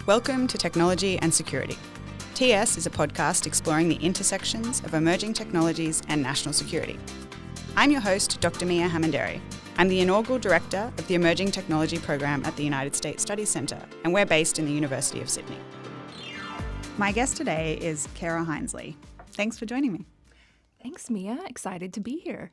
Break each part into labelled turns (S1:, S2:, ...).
S1: Welcome to Technology and Security. TS is a podcast exploring the intersections of emerging technologies and national security. I'm your host, Dr Miah Hammond-Errey. I'm the inaugural director of the Emerging Technology Program at the United States Studies Centre, and we're based in the University of Sydney. My guest today is Kara Hinesley. Thanks for joining me.
S2: Thanks, Mia. Excited to be here.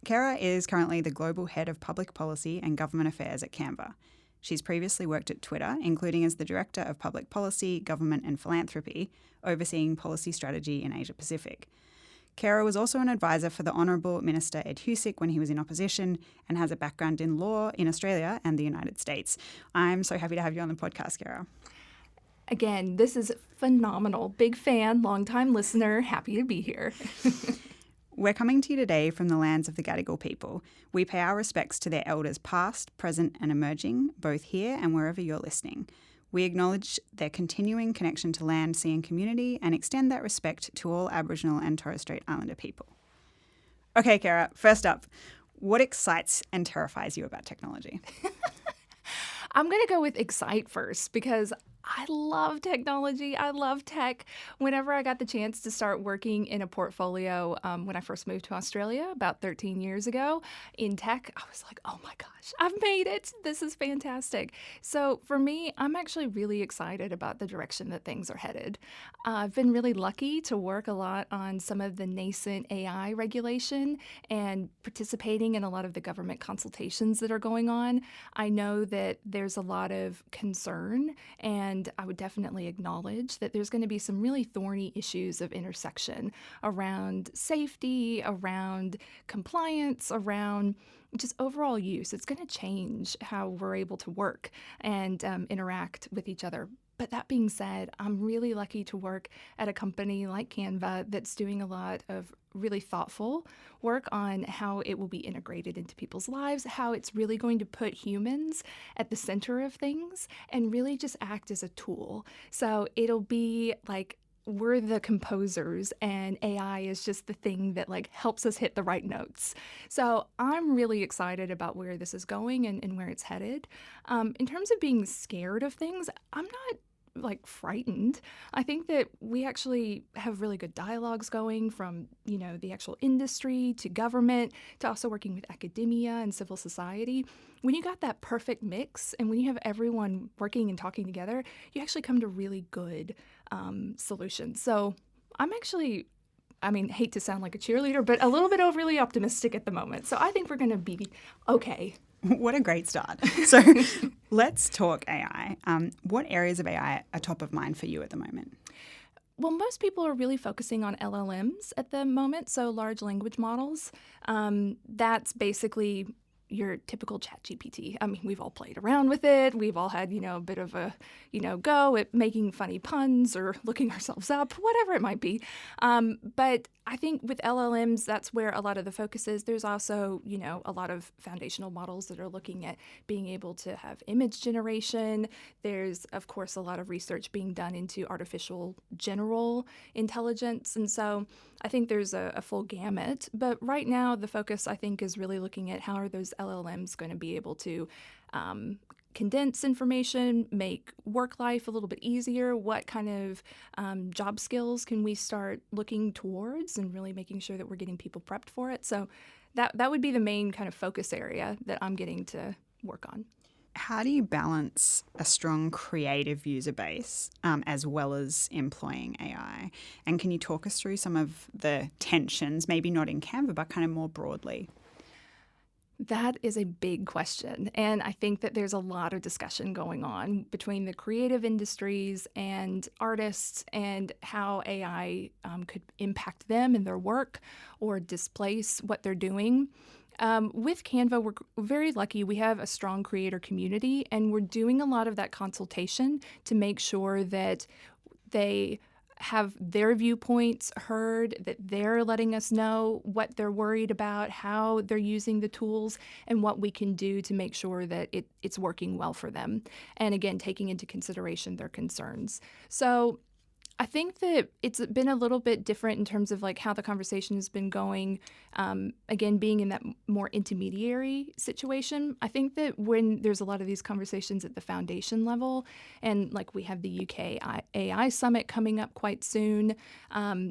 S1: Kara is currently the Global Head of Public Policy and Government Affairs at Canva. She's previously worked at Twitter, including as the Director of Public Policy, Government and Philanthropy, overseeing policy strategy in Asia Pacific. Kara was also an advisor for the Honourable Minister Ed Husic when he was in opposition and has a background in law in Australia and the United States. I'm so happy to have you on the podcast, Kara.
S2: Again, this is phenomenal. Big fan, long-time listener, happy to be here.
S1: We're coming to you today from the lands of the Gadigal people. We pay our respects to their elders past, present and emerging, both here and wherever you're listening. We acknowledge their continuing connection to land, sea and community and extend that respect to all Aboriginal and Torres Strait Islander people. Okay, Kara, first up, what excites and terrifies you about technology?
S2: I'm going to go with excite first because I love technology. I love tech. Whenever I got the chance to start working in a portfolio when I first moved to Australia about 13 years ago in tech, I was like, oh my gosh, I've made it. This is fantastic. So for me, I'm actually really excited about the direction that things are headed. I've been really lucky to work a lot on some of the nascent AI regulation and participating in a lot of the government consultations that are going on. I know that there's a lot of concern, and I would definitely acknowledge that there's going to be some really thorny issues of intersection around safety, around compliance, around just overall use. It's going to change how we're able to work and interact with each other. But that being said, I'm really lucky to work at a company like Canva that's doing a lot of really thoughtful work on how it will be integrated into people's lives, how it's really going to put humans at the center of things and really just act as a tool. So it'll be like we're the composers and AI is just the thing that like helps us hit the right notes. So I'm really excited about where this is going and where it's headed. In terms of being scared of things, I'm not like frightened. I think that we actually have really good dialogues going from, the actual industry to government to also working with academia and civil society. When you got that perfect mix and when you have everyone working and talking together, you actually come to really good solutions. So I'm actually, hate to sound like a cheerleader, but a little bit overly optimistic at the moment. So I think we're going to be okay.
S1: What a great start. So let's talk AI. What areas of AI are top of mind for you at the moment?
S2: Well, most people are really focusing on LLMs at the moment, so large language models. That's basically your typical ChatGPT. We've all played around with it. We've all had, a bit of a, go at making funny puns or looking ourselves up, whatever it might be. But I think with LLMs, that's where a lot of the focus is. There's also, a lot of foundational models that are looking at being able to have image generation. There's, of course, a lot of research being done into artificial general intelligence. And so I think there's a full gamut. But right now, the focus, I think, is really looking at how are those LLMs going to be able to condense information, make work life a little bit easier. What kind of job skills can we start looking towards and really making sure that we're getting people prepped for it? So that would be the main kind of focus area that I'm getting to work on.
S1: How do you balance a strong creative user base as well as employing AI? And can you talk us through some of the tensions, maybe not in Canva, but kind of more broadly?
S2: That is a big question, and I think that there's a lot of discussion going on between the creative industries and artists and how AI could impact them in their work or displace what they're doing. With Canva, we're very lucky. We have a strong creator community, and we're doing a lot of that consultation to make sure that they have their viewpoints heard, that they're letting us know what they're worried about, how they're using the tools, and what we can do to make sure that it's working well for them. And again, taking into consideration their concerns. So I think that it's been a little bit different in terms of like how the conversation has been going. Again, being in that more intermediary situation, I think that when there's a lot of these conversations at the foundation level, and like we have the UK AI Summit coming up quite soon,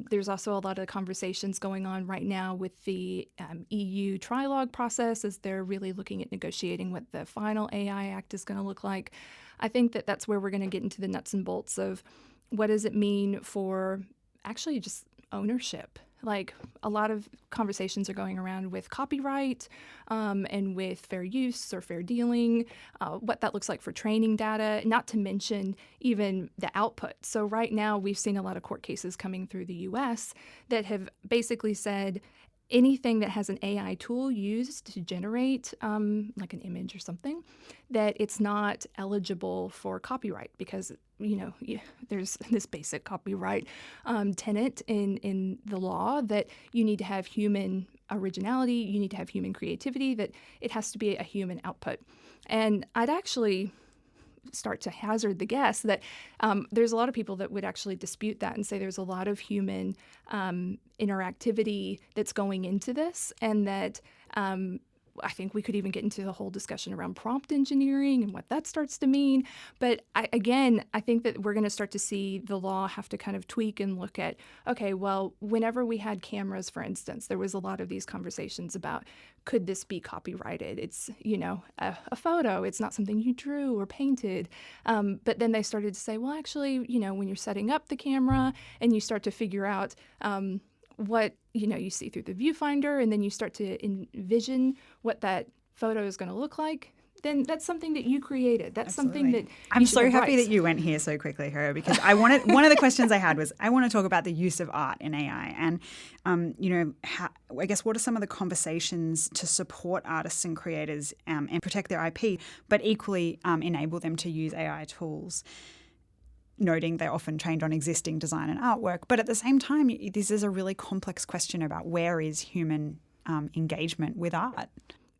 S2: there's also a lot of conversations going on right now with the EU trilogue process as they're really looking at negotiating what the final AI Act is going to look like. I think that that's where we're going to get into the nuts and bolts of what does it mean for actually just ownership? Like a lot of conversations are going around with copyright and with fair use or fair dealing, what that looks like for training data, not to mention even the output. So right now we've seen a lot of court cases coming through the US that have basically said anything that has an AI tool used to generate like an image or something, that it's not eligible for copyright because, there's this basic copyright tenet in the law that you need to have human originality, you need to have human creativity, that it has to be a human output. And I'd actually start to hazard the guess that there's a lot of people that would actually dispute that and say there's a lot of human interactivity that's going into this, and that I think we could even get into the whole discussion around prompt engineering and what that starts to mean. But I think that we're going to start to see the law have to kind of tweak and look at, okay, well, whenever we had cameras, for instance, there was a lot of these conversations about, could this be copyrighted? It's, a photo. It's not something you drew or painted. But then they started to say, well, actually, when you're setting up the camera and you start to figure out what you see through the viewfinder, and then you start to envision what that photo is going to look like, then that's something that you created. That's
S1: Absolutely.
S2: Something that
S1: I'm so happy that you went here so quickly, Hera, because one of the questions I had was I want to talk about the use of art in AI, and I guess what are some of the conversations to support artists and creators and protect their IP, but equally enable them to use AI tools, noting they're often trained on existing design and artwork. But at the same time, this is a really complex question about where is human engagement with art.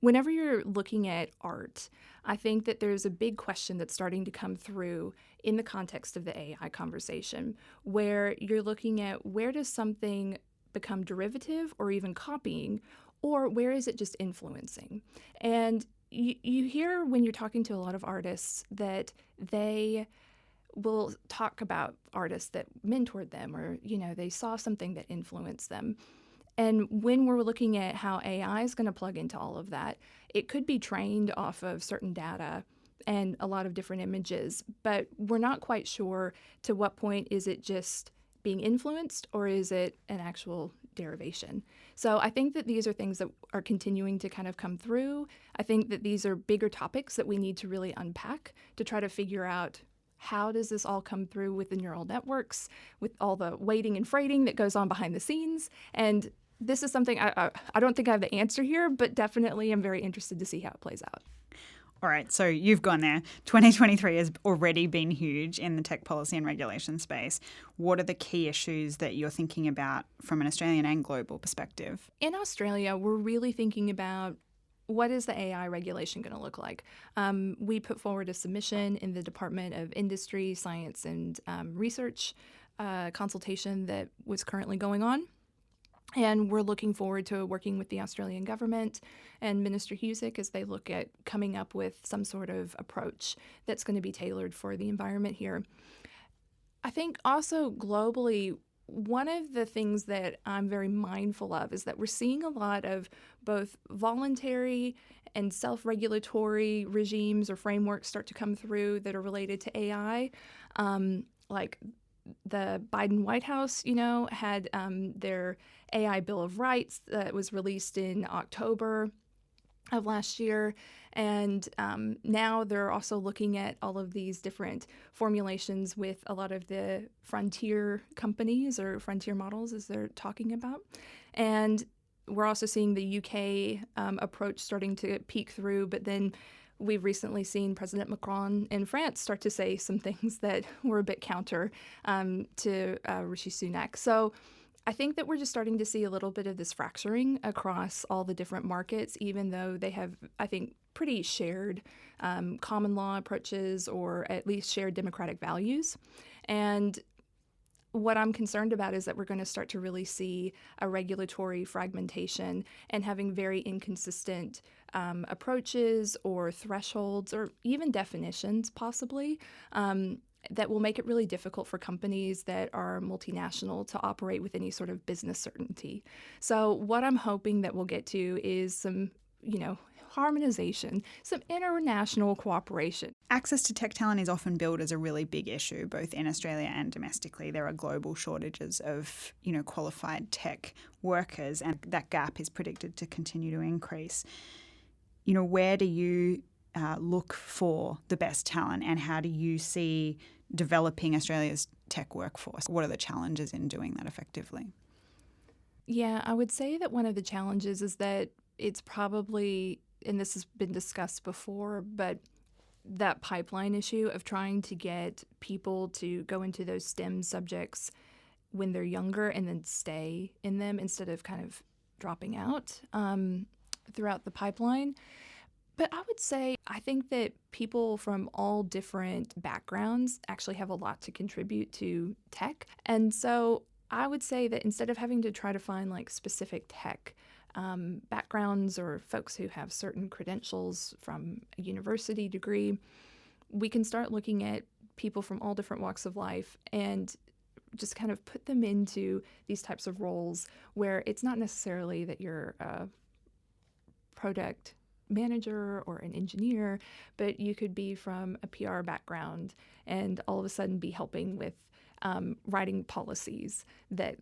S2: Whenever you're looking at art, I think that there's a big question that's starting to come through in the context of the AI conversation, where you're looking at where does something become derivative or even copying, or where is it just influencing? And you hear when you're talking to a lot of artists that they will talk about artists that mentored them, or they saw something that influenced them. And when we're looking at how AI is going to plug into all of that, it could be trained off of certain data and a lot of different images, but we're not quite sure to what point is it just being influenced or is it an actual derivation. So I think that these are things that are continuing to kind of come through. I think that these are bigger topics that we need to really unpack to try to figure out, how does this all come through with the neural networks, with all the weighting and freighting that goes on behind the scenes? And this is something I don't think I have the answer here, but definitely I'm very interested to see how it plays out.
S1: All right, so you've gone there. 2023 has already been huge in the tech policy and regulation space. What are the key issues that you're thinking about from an Australian and global perspective?
S2: In Australia, we're really thinking about, what is the AI regulation going to look like? We put forward a submission in the Department of Industry, Science and Research consultation that was currently going on. And we're looking forward to working with the Australian government and Minister Husic as they look at coming up with some sort of approach that's going to be tailored for the environment here. I think also globally, one of the things that I'm very mindful of is that we're seeing a lot of both voluntary and self-regulatory regimes or frameworks start to come through that are related to AI. Like the Biden White House, had their AI Bill of Rights that was released in October of last year. And now they're also looking at all of these different formulations with a lot of the frontier companies or frontier models, as they're talking about. And we're also seeing the UK approach starting to peek through, but then we've recently seen President Macron in France start to say some things that were a bit counter to Rishi Sunak. So I think that we're just starting to see a little bit of this fracturing across all the different markets, even though they have, I think, pretty shared common law approaches or at least shared democratic values. And what I'm concerned about is that we're going to start to really see a regulatory fragmentation and having very inconsistent approaches or thresholds or even definitions possibly that will make it really difficult for companies that are multinational to operate with any sort of business certainty. So what I'm hoping that we'll get to is some, harmonization, some international cooperation.
S1: Access to tech talent is often billed as a really big issue, both in Australia and domestically. There are global shortages of, qualified tech workers, and that gap is predicted to continue to increase. Where do you look for the best talent, and how do you see developing Australia's tech workforce? What are the challenges in doing that effectively?
S2: Yeah, I would say that one of the challenges is that it's probably, and this has been discussed before, but that pipeline issue of trying to get people to go into those STEM subjects when they're younger and then stay in them instead of kind of dropping out throughout the pipeline. But I would say I think that people from all different backgrounds actually have a lot to contribute to tech. And so I would say that instead of having to try to find like specific tech backgrounds or folks who have certain credentials from a university degree, we can start looking at people from all different walks of life and just kind of put them into these types of roles where it's not necessarily that you're a product manager or an engineer, but you could be from a PR background and all of a sudden be helping with writing policies that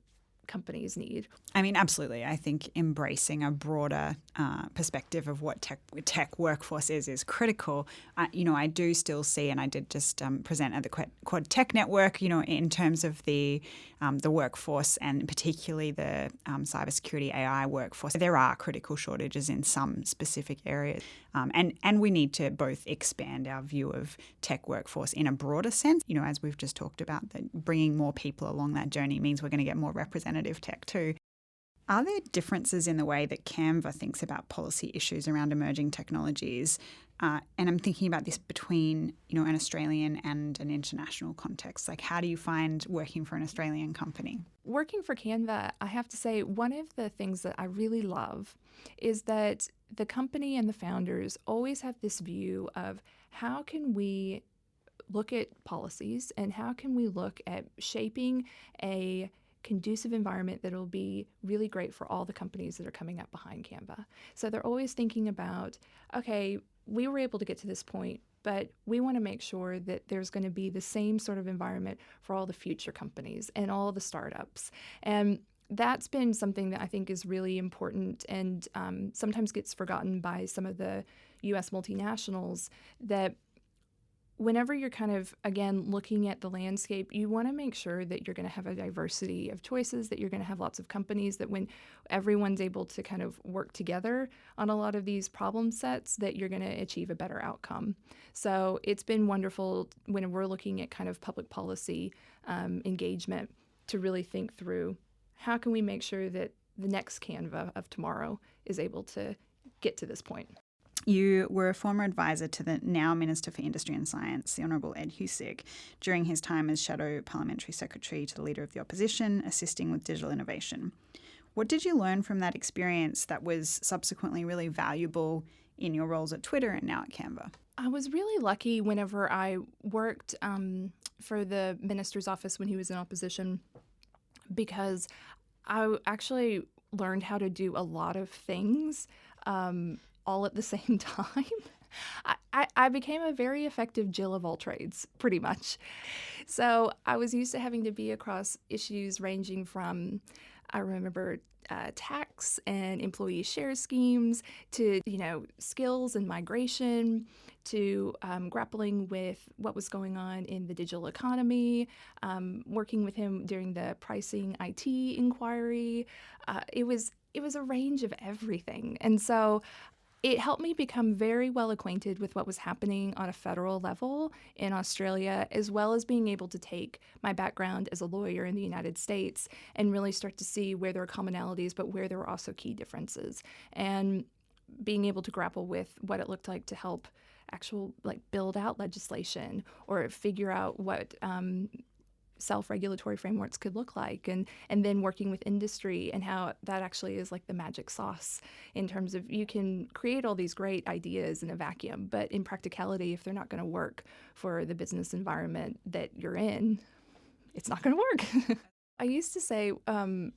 S2: companies need.
S1: I mean, absolutely. I think embracing a broader perspective of what tech workforce is critical. I do still see, and I did just present at the Quad Tech Network, in terms of the workforce and particularly the cybersecurity AI workforce. There are critical shortages in some specific areas. And we need to both expand our view of tech workforce in a broader sense, as we've just talked about, that bringing more people along that journey means we're going to get more representative tech too. Are there differences in the way that Canva thinks about policy issues around emerging technologies? And I'm thinking about this between, an Australian and an international context. Like, how do you find working for an Australian company?
S2: Working for Canva, I have to say, one of the things that I really love is that the company and the founders always have this view of how can we look at policies and how can we look at shaping a conducive environment that will be really great for all the companies that are coming up behind Canva. So they're always thinking about, okay, we were able to get to this point, but we want to make sure that there's going to be the same sort of environment for all the future companies and all the startups. And that's been something that I think is really important and sometimes gets forgotten by some of the U.S. multinationals, that whenever you're kind of, again, looking at the landscape, you want to make sure that you're going to have a diversity of choices, that you're going to have lots of companies, that when everyone's able to kind of work together on a lot of these problem sets, that you're going to achieve a better outcome. So it's been wonderful when we're looking at kind of public policy engagement to really think through how can we make sure that the next Canva of tomorrow is able to get to this point.
S1: You were a former advisor to the now Minister for Industry and Science, the Honourable Ed Husic, during his time as Shadow Parliamentary Secretary to the Leader of the Opposition, assisting with digital innovation. What did you learn from that experience that was subsequently really valuable in your roles at Twitter and now at Canva?
S2: I was really lucky whenever I worked for the minister's office when he was in opposition, because I actually learned how to do a lot of things all at the same time. I became a very effective Jill of all trades, pretty much. So I was used to having to be across issues ranging from, I remember, tax and employee share schemes to, skills and migration, to grappling with what was going on in the digital economy, working with him during the pricing IT inquiry. It was a range of everything. And so it helped me become very well acquainted with what was happening on a federal level in Australia, as well as being able to take my background as a lawyer in the United States and really start to see where there are commonalities, but where there were also key differences. And being able to grapple with what it looked like to help build out legislation or figure out what self-regulatory frameworks could look like, and then working with industry and how that actually is like the magic sauce in terms of you can create all these great ideas in a vacuum, but in practicality, if they're not going to work for the business environment that you're in, it's not going to work. I used to say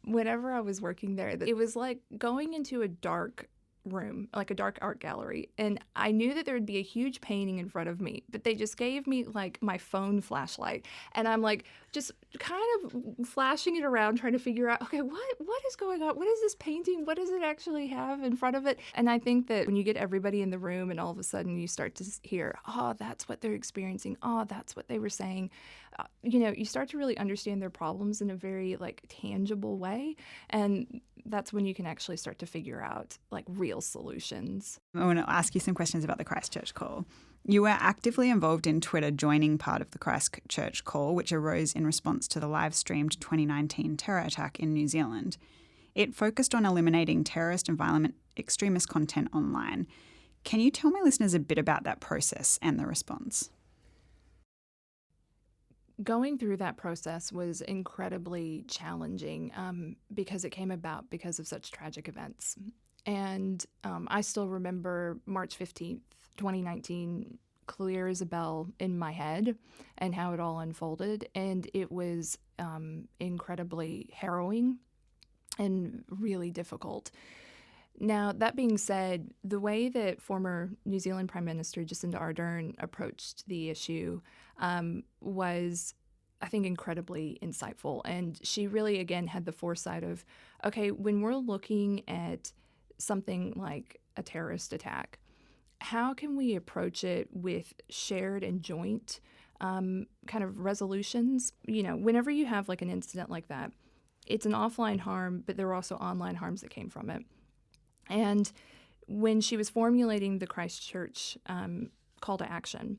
S2: whenever I was working there that it was like going into a dark room, like a dark art gallery, and I knew that there would be a huge painting in front of me, but they just gave me like my phone flashlight, and I'm like just kind of flashing it around trying to figure out, okay, what is going on? What is this painting? What does it actually have in front of it? And I think that when you get everybody in the room and all of a sudden you start to hear, oh, that's what they're experiencing, oh, that's what they were saying, you start to really understand their problems in a very like tangible way, and that's when you can actually start to figure out like real solutions.
S1: I want to ask you some questions about the Christchurch Call. You were actively involved in Twitter joining part of the Christchurch Call, which arose in response to the live-streamed 2019 terror attack in New Zealand. It focused on eliminating terrorist and violent extremist content online. Can you tell my listeners a bit about that process and the response?
S2: Going through that process was incredibly challenging because it came about because of such tragic events. And I still remember March 15th, 2019, clear as a bell in my head and how it all unfolded. And it was incredibly harrowing and really difficult. Now, that being said, the way that former New Zealand Prime Minister Jacinda Ardern approached the issue was, I think, incredibly insightful. And she really, again, had the foresight of, okay, when we're looking at something like a terrorist attack, how can we approach it with shared and joint kind of resolutions? Whenever you have like an incident like that, it's an offline harm, but there are also online harms that came from it. And when she was formulating the Christchurch call to action,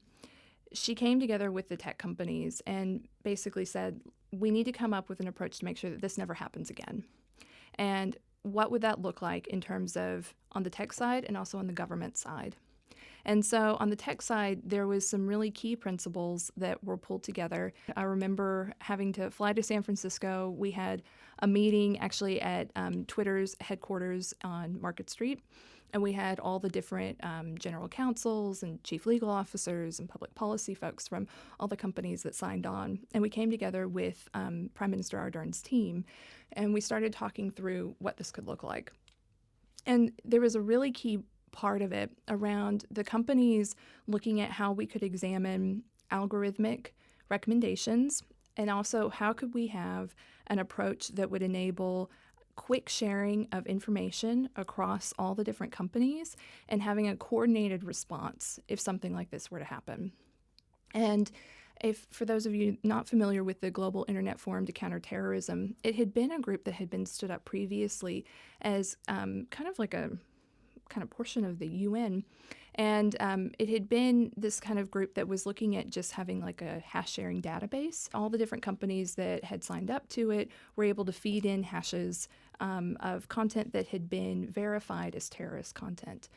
S2: she came together with the tech companies and basically said, we need to come up with an approach to make sure that this never happens again. And what would that look like in terms of on the tech side and also on the government side? And so on the tech side, there was some really key principles that were pulled together. I remember having to fly to San Francisco. We had a meeting actually at Twitter's headquarters on Market Street, and we had all the different general counsels and chief legal officers and public policy folks from all the companies that signed on. And we came together with Prime Minister Ardern's team, and we started talking through what this could look like. And there was a really key part of it around the companies looking at how we could examine algorithmic recommendations, and also how could we have an approach that would enable quick sharing of information across all the different companies and having a coordinated response if something like this were to happen. And if, for those of you not familiar with the Global Internet Forum to Counter Terrorism, it had been a group that had been stood up previously as kind of like a kind of portion of the UN. And it had been this kind of group that was looking at just having like a hash sharing database. All the different companies that had signed up to it were able to feed in hashes of content that had been verified as terrorist content.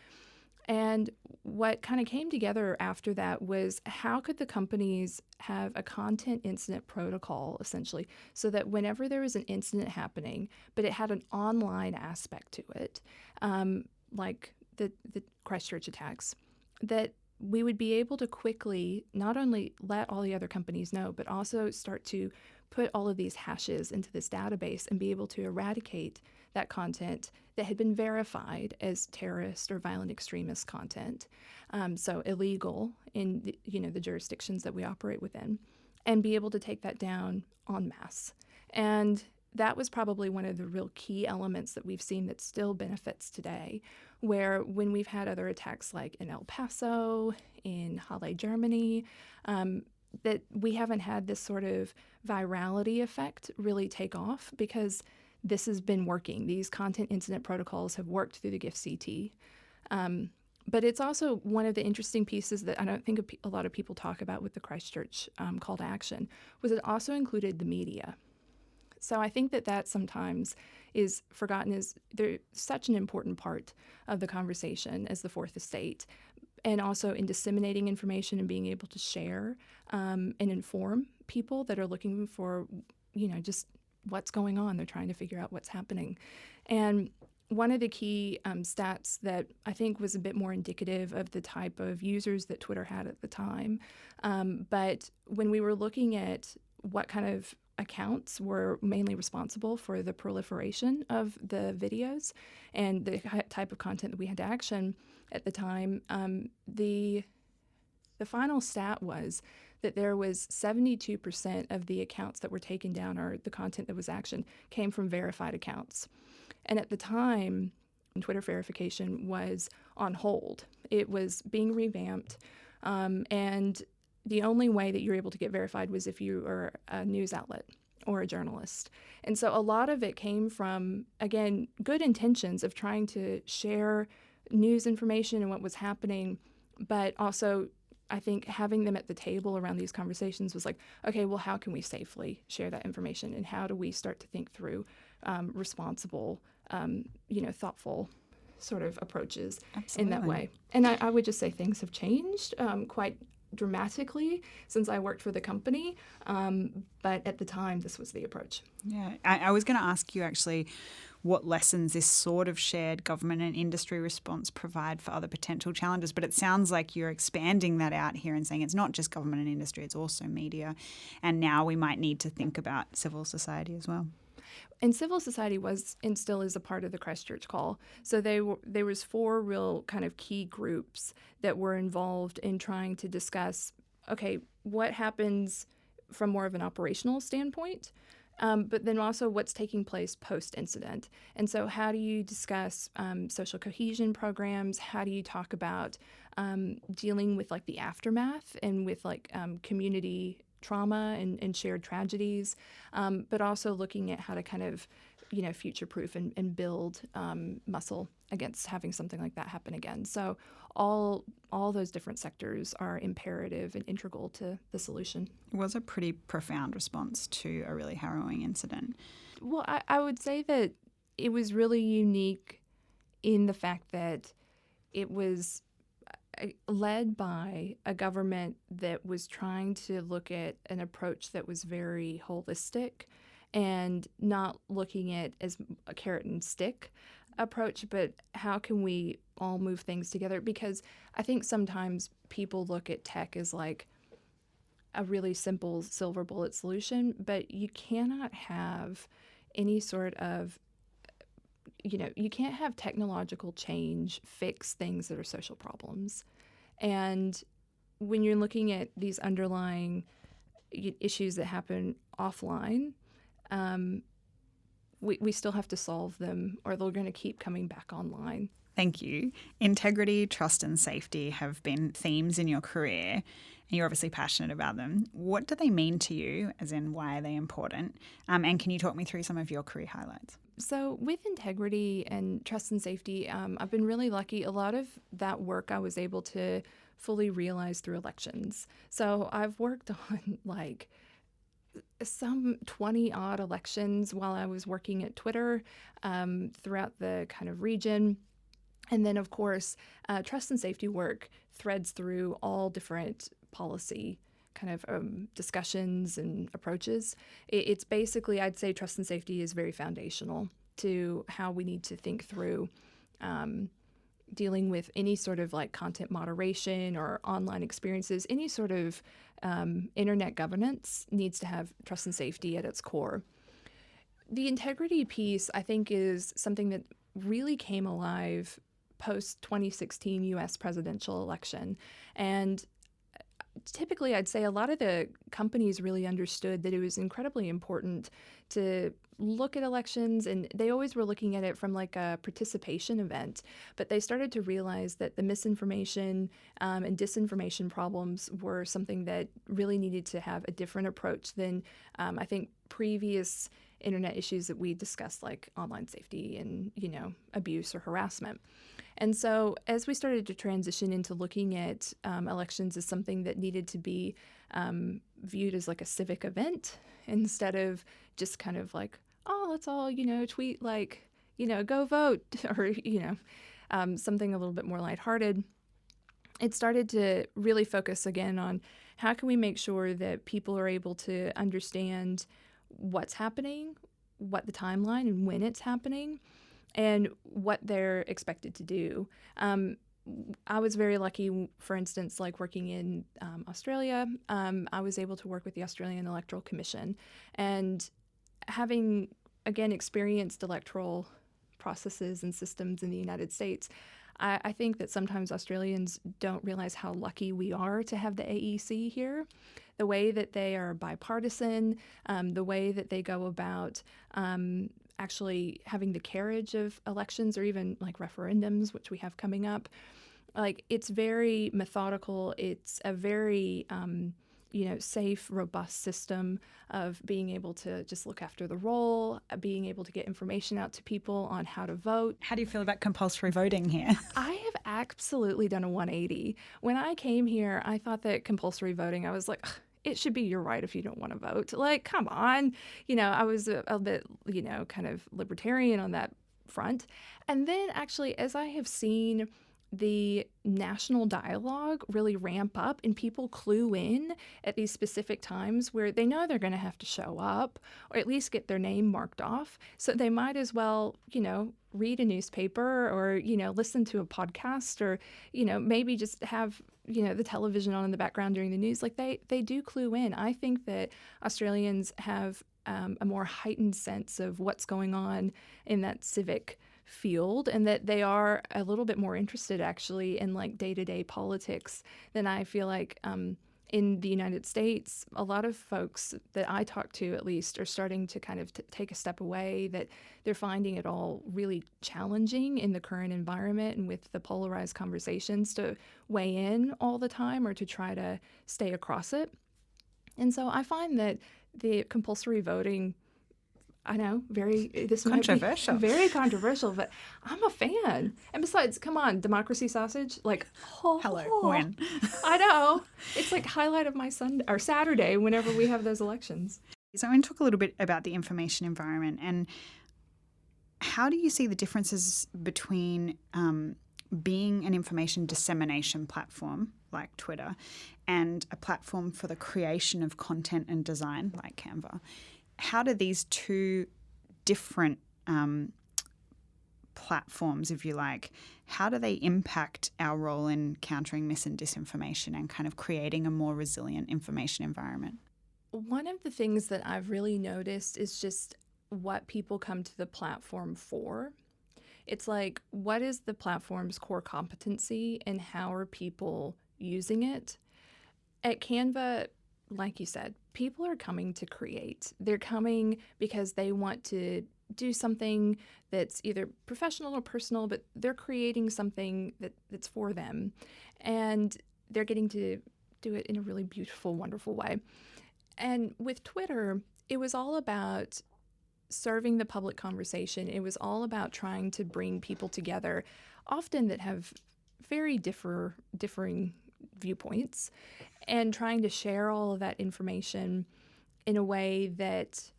S2: And what kind of came together after that was how could the companies have a content incident protocol, essentially, so that whenever there was an incident happening, but it had an online aspect to it, like the Christchurch attacks, that we would be able to quickly not only let all the other companies know, but also start to put all of these hashes into this database and be able to eradicate that content that had been verified as terrorist or violent extremist content, so illegal in the jurisdictions that we operate within, and be able to take that down en masse. And that was probably one of the real key elements that we've seen that still benefits today, where when we've had other attacks like in El Paso, in Halle, Germany, that we haven't had this sort of virality effect really take off because this has been working. These content incident protocols have worked through the GIFCT. But it's also one of the interesting pieces that I don't think a lot of people talk about with the Christchurch call to action was it also included the media. So I think that sometimes is forgotten as they're such an important part of the conversation as the fourth estate. and also in disseminating information and being able to share and inform people that are looking for, just what's going on. They're trying to figure out what's happening. And one of the key stats that I think was a bit more indicative of the type of users that Twitter had at the time, but when we were looking at what kind of accounts were mainly responsible for the proliferation of the videos and the type of content that we had to action at the time, the final stat was that there was 72% of the accounts that were taken down, or the content that was actioned, came from verified accounts. And at the time, Twitter verification was on hold. It was being revamped, and the only way that you're able to get verified was if you are a news outlet or a journalist. And so a lot of it came from, again, good intentions of trying to share news information and what was happening, but also I think having them at the table around these conversations was like, okay, well, how can we safely share that information, and how do we start to think through responsible, thoughtful sort of approaches in that way. And I would just say things have changed quite dramatically since I worked for the company, but at the time this was the approach.
S1: Yeah, I was going to ask you actually what lessons this sort of shared government and industry response provide for other potential challenges, but it sounds like you're expanding that out here and saying it's not just government and industry, it's also media, and now we might need to think about civil society as well.
S2: And civil society was and still is a part of the Christchurch Call. So there was 4 real kind of key groups that were involved in trying to discuss, okay, what happens from more of an operational standpoint, but then also what's taking place post-incident. And so how do you discuss social cohesion programs? How do you talk about dealing with like the aftermath and with like community trauma and shared tragedies, but also looking at how to kind of, future-proof and build muscle against having something like that happen again. So all those different sectors are imperative and integral to the solution.
S1: It was a pretty profound response to a really harrowing incident.
S2: Well, I would say that it was really unique in the fact that it was led by a government that was trying to look at an approach that was very holistic and not looking at as a carrot and stick approach, but how can we all move things together? Because I think sometimes people look at tech as like a really simple silver bullet solution, but you cannot have any sort of you can't have technological change fix things that are social problems. And when you're looking at these underlying issues that happen offline, we still have to solve them, or they're going to keep coming back online.
S1: Thank you. Integrity, trust and safety have been themes in your career, and you're obviously passionate about them. What do they mean to you, as in why are they important? And can you talk me through some of your career highlights?
S2: So with integrity and trust and safety, I've been really lucky. A lot of that work I was able to fully realize through elections. So I've worked on like some 20-odd elections while I was working at Twitter throughout the kind of region. And then, of course, trust and safety work threads through all different policy kind of discussions and approaches. It's basically, I'd say trust and safety is very foundational to how we need to think through dealing with any sort of like content moderation or online experiences. Any sort of internet governance needs to have trust and safety at its core. The integrity piece, I think, is something that really came alive post-2016 U.S. presidential election. And typically, I'd say a lot of the companies really understood that it was incredibly important to look at elections, and they always were looking at it from like a participation event, but they started to realize that the misinformation and disinformation problems were something that really needed to have a different approach than I think previous internet issues that we discussed, like online safety and, abuse or harassment. And so as we started to transition into looking at elections as something that needed to be viewed as like a civic event instead of just kind of like, oh, let's all, tweet like, go vote or, something a little bit more lighthearted, it started to really focus again on how can we make sure that people are able to understand what's happening, what the timeline and when it's happening, and what they're expected to do. I was very lucky, for instance, like working in Australia. I was able to work with the Australian Electoral Commission, and having, again, experienced electoral processes and systems in the United States, I think that sometimes Australians don't realize how lucky we are to have the AEC here. The way that they are bipartisan, the way that they go about actually having the carriage of elections or even like referendums, which we have coming up. Like, it's very methodical. It's a very, safe, robust system of being able to just look after the roll, being able to get information out to people on how to vote.
S1: How do you feel about compulsory voting here?
S2: I have absolutely done a 180. When I came here, I thought that compulsory voting, I was like, it should be your right if you don't want to vote. Like, come on. I was a bit, kind of libertarian on that front. And then actually, as I have seen the national dialogue really ramp up and people clue in at these specific times where they know they're going to have to show up or at least get their name marked off. So they might as well, read a newspaper or, listen to a podcast or, maybe just have, the television on in the background during the news. Like, they do clue in. I think that Australians have a more heightened sense of what's going on in that civic field, and that they are a little bit more interested actually in like day-to-day politics than I feel like in the United States. A lot of folks that I talk to, at least, are starting to kind of take a step away, that they're finding it all really challenging in the current environment and with the polarized conversations to weigh in all the time or to try to stay across it. And so I find that the compulsory voting, I know, this
S1: controversial.
S2: Might be very controversial, but I'm a fan. And besides, come on, democracy sausage, like,
S1: hello, when?
S2: I know. It's like highlight of my Sunday or Saturday whenever we have those elections.
S1: So I'm going to talk a little bit about the information environment, and how do you see the differences between being an information dissemination platform like Twitter and a platform for the creation of content and design like Canva? How do these two different platforms, if you like, how do they impact our role in countering mis and disinformation and kind of creating a more resilient information environment?
S2: One of the things that I've really noticed is just what people come to the platform for. It's like, what is the platform's core competency and how are people using it? At Canva, like you said, people are coming to create. They're coming because they want to do something that's either professional or personal, but they're creating something that's for them. And they're getting to do it in a really beautiful, wonderful way. And with Twitter, it was all about serving the public conversation. It was all about trying to bring people together, often that have very differing viewpoints, and trying to share all of that information in a way that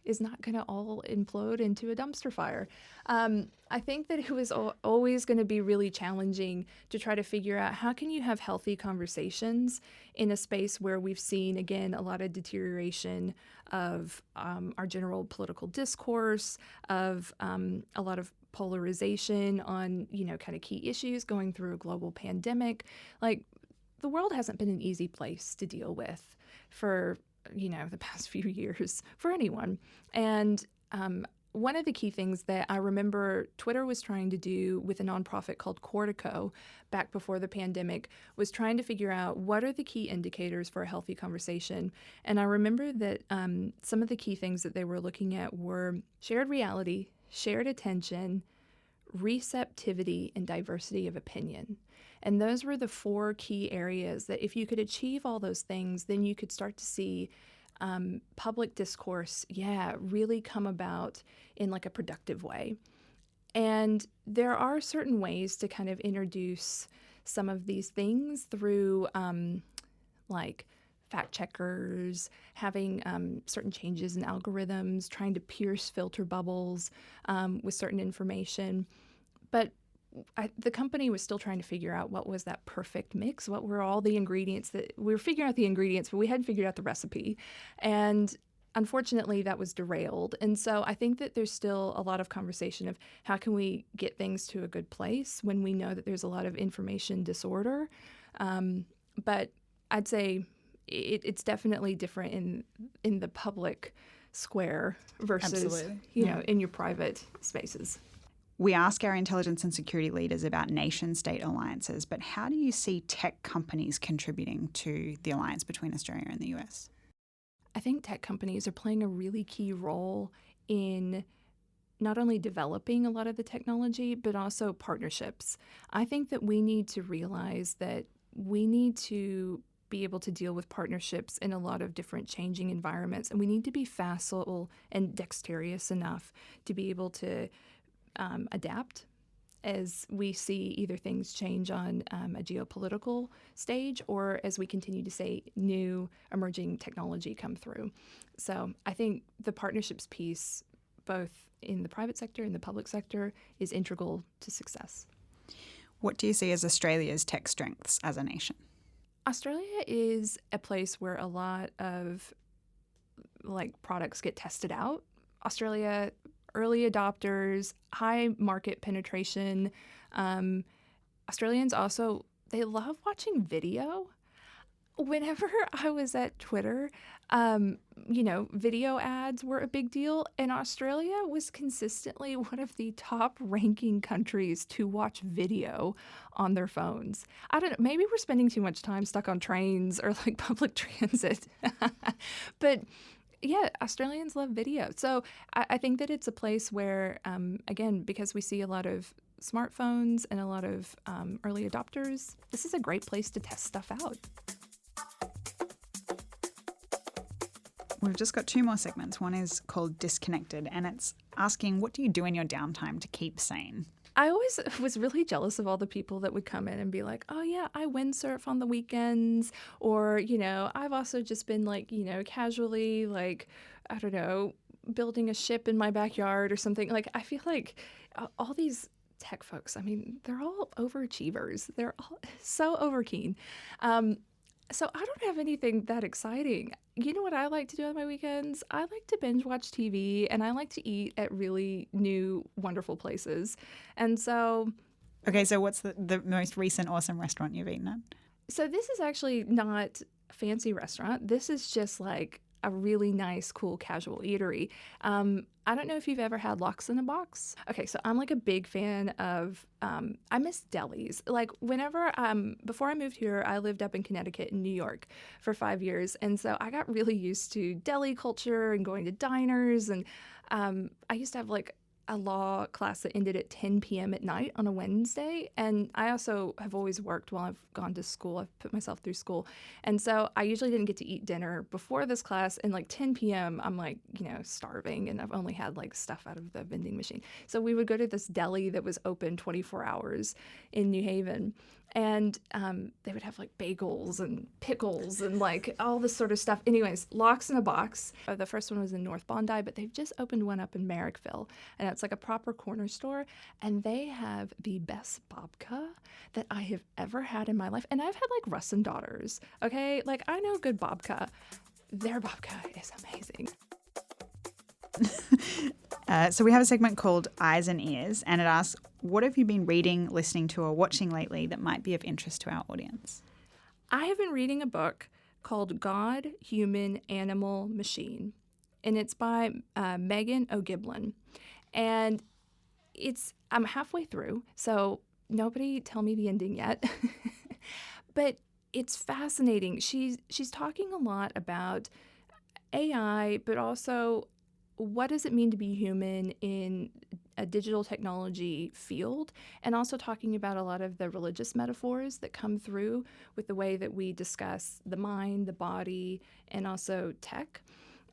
S2: is not going to all implode into a dumpster fire. I think that it was always going to be really challenging to try to figure out how can you have healthy conversations in a space where we've seen, again, a lot of deterioration of our general political discourse, of a lot of polarization on, kind of key issues going through a global pandemic. Like, the world hasn't been an easy place to deal with for, the past few years for anyone. And one of the key things that I remember Twitter was trying to do with a nonprofit called Cortico back before the pandemic was trying to figure out what are the key indicators for a healthy conversation. And I remember that some of the key things that they were looking at were shared reality, shared attention, receptivity, and diversity of opinion. And those were the 4 key areas that if you could achieve all those things, then you could start to see public discourse, really come about in like a productive way. And there are certain ways to kind of introduce some of these things through like fact checkers, having certain changes in algorithms, trying to pierce filter bubbles with certain information. But the company was still trying to figure out what was that perfect mix. What were all the ingredients that we were figuring out the ingredients, but we hadn't figured out the recipe. And unfortunately, that was derailed. And so I think that there's still a lot of conversation of how can we get things to a good place when we know that there's a lot of information disorder. But I'd say it's definitely different in the public square versus, in your private spaces.
S1: We ask our intelligence and security leaders about nation-state alliances, but how do you see tech companies contributing to the alliance between Australia and the US?
S2: I think tech companies are playing a really key role in not only developing a lot of the technology, but also partnerships. I think that we need to realize that we need to be able to deal with partnerships in a lot of different changing environments, and we need to be facile and dexterous enough to be able to adapt as we see either things change on a geopolitical stage or as we continue to see new emerging technology come through. So I think the partnerships piece, both in the private sector and the public sector, is integral to success.
S1: What do you see as Australia's tech strengths as a nation?
S2: Australia is a place where a lot of products get tested out. Australia, early adopters, high market penetration. Australians also, they love watching video. Whenever I was at Twitter, video ads were a big deal, and Australia was consistently one of the top ranking countries to watch video on their phones. I don't know, maybe we're spending too much time stuck on trains or public transit, but yeah, Australians love video. So I think that it's a place where, again, because we see a lot of smartphones and a lot of early adopters, this is a great place to test stuff out.
S1: We've just got 2 more segments. One is called Disconnected, and it's asking, what do you do in your downtime to keep sane?
S2: I always was really jealous of all the people that would come in and be like, oh yeah, I windsurf on the weekends. Or, I've also just been casually I don't know, building a ship in my backyard or something. I feel like all these tech folks, they're all overachievers. They're all so overkeen. So I don't have anything that exciting. You know what I like to do on my weekends? I like to binge watch TV, and I like to eat at really new, wonderful places. And so...
S1: Okay, so what's the most recent awesome restaurant you've eaten at?
S2: So this is actually not a fancy restaurant. This is just a really nice, cool, casual eatery. I don't know if you've ever had lox in a box. Okay, so I'm a big fan of, I miss delis. Whenever, before I moved here, I lived up in Connecticut and New York for 5 years. And so I got really used to deli culture and going to diners. And I used to have a law class that ended at 10 p.m. at night on a Wednesday. And I also have always worked while I've gone to school. I've put myself through school. And so I usually didn't get to eat dinner before this class. And 10 p.m., I'm starving. And I've only had stuff out of the vending machine. So we would go to this deli that was open 24 hours in New Haven. And they would have bagels and pickles and all this sort of stuff. Anyways, lox in a box. The first one was in North Bondi, but they've just opened one up in Marrickville. And it's a proper corner store. And they have the best babka that I have ever had in my life. And I've had Russ and Daughters, okay? I know good babka. Their babka is amazing.
S1: So we have a segment called Eyes and Ears, and it asks, what have you been reading, listening to, or watching lately that might be of interest to our audience?
S2: I have been reading a book called God, Human, Animal, Machine, and it's by Megan O'Giblin. And I'm halfway through, so nobody tell me the ending yet. But it's fascinating. She's talking a lot about AI, but also what does it mean to be human in a digital technology field, and also talking about a lot of the religious metaphors that come through with the way that we discuss the mind, the body, and also tech.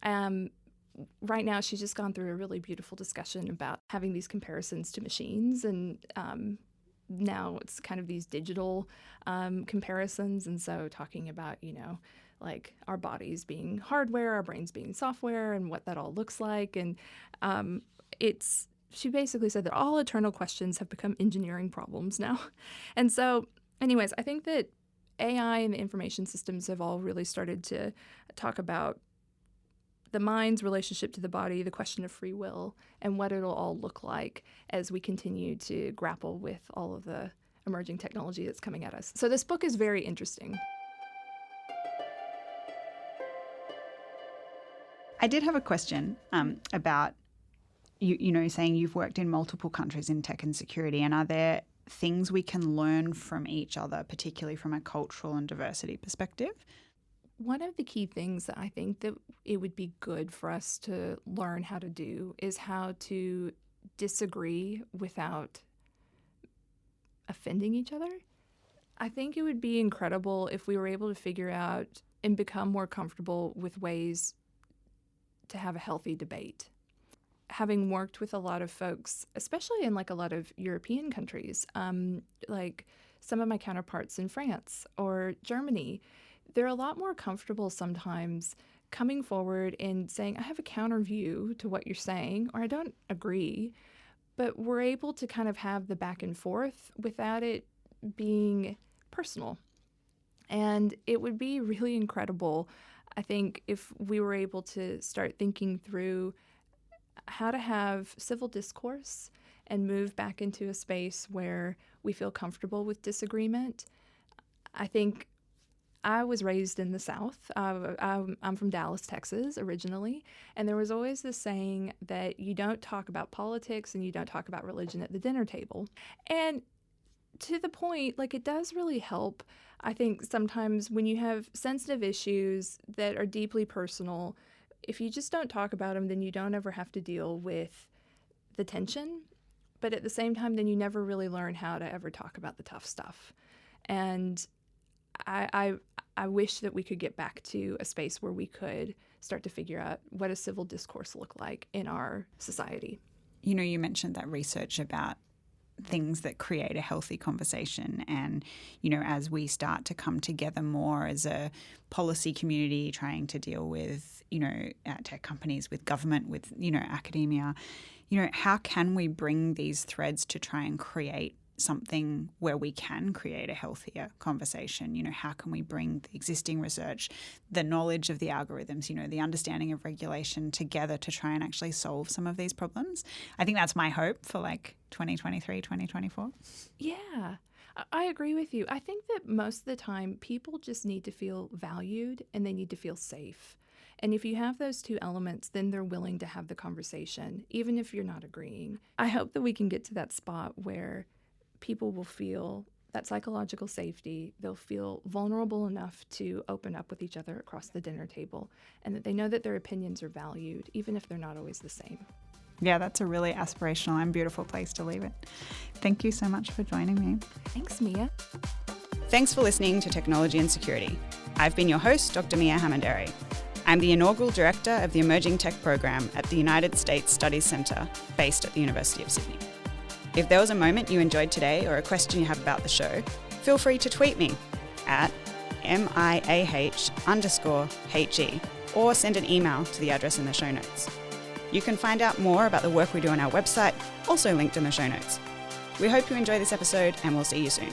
S2: Right now, she's just gone through a really beautiful discussion about having these comparisons to machines, and now it's kind of these digital comparisons, and so talking about, our bodies being hardware, our brains being software, and what that all looks like. And it's she basically said that all eternal questions have become engineering problems now. And so, anyways, I think that AI and the information systems have all really started to talk about the mind's relationship to the body, the question of free will, and what it'll all look like as we continue to grapple with all of the emerging technology that's coming at us. So this book is very interesting.
S1: I did have a question about, you know, saying you've worked in multiple countries in tech and security, and are there things we can learn from each other, particularly from a cultural and diversity perspective?
S2: One of the key things that I think that it would be good for us to learn how to do is how to disagree without offending each other. I think it would be incredible if we were able to figure out and become more comfortable with ways to have a healthy debate. Having worked with a lot of folks, especially in like a lot of European countries, like some of my counterparts in France or Germany, they're a lot more comfortable sometimes coming forward and saying, I have a counter view to what you're saying, or I don't agree, but we're able to kind of have the back and forth without it being personal. And it would be really incredible, I think, if we were able to start thinking through how to have civil discourse and move back into a space where we feel comfortable with disagreement. I think I was raised in the South. I'm from Dallas, Texas, originally, and there was always this saying that you don't talk about politics and you don't talk about religion at the dinner table. And to the point, like, it does really help, I think, sometimes when you have sensitive issues that are deeply personal, if you just don't talk about them, then you don't ever have to deal with the tension. But at the same time, then you never really learn how to ever talk about the tough stuff. And I wish that we could get back to a space where we could start to figure out what does civil discourse look like in our society.
S1: You know, you mentioned that research about things that create a healthy conversation, and, you know, as we start to come together more as a policy community trying to deal with, you know, tech companies, with government, with, you know, academia, you know, how can we bring these threads to try and create something where we can create a healthier conversation? You know, how can we bring the existing research, the knowledge of the algorithms, you know, the understanding of regulation together to try and actually solve some of these problems? I think that's my hope for like 2023, 2024.
S2: Yeah, I agree with you. I think that most of the time people just need to feel valued and they need to feel safe. And if you have those two elements, then they're willing to have the conversation, even if you're not agreeing. I hope that we can get to that spot where people will feel that psychological safety. They'll feel vulnerable enough to open up with each other across the dinner table, and that they know that their opinions are valued, even if they're not always the same.
S1: Yeah, that's a really aspirational and beautiful place to leave it. Thank you so much for joining me.
S2: Thanks, Mia.
S1: Thanks for listening to Technology and Security. I've been your host, Dr Miah Hammond-Errey. I'm the inaugural director of the Emerging Tech program at the United States Studies Centre, based at the University of Sydney. If there was a moment you enjoyed today or a question you have about the show, feel free to tweet me at MIAH_HE or send an email to the address in the show notes. You can find out more about the work we do on our website, also linked in the show notes. We hope you enjoy this episode, and we'll see you soon.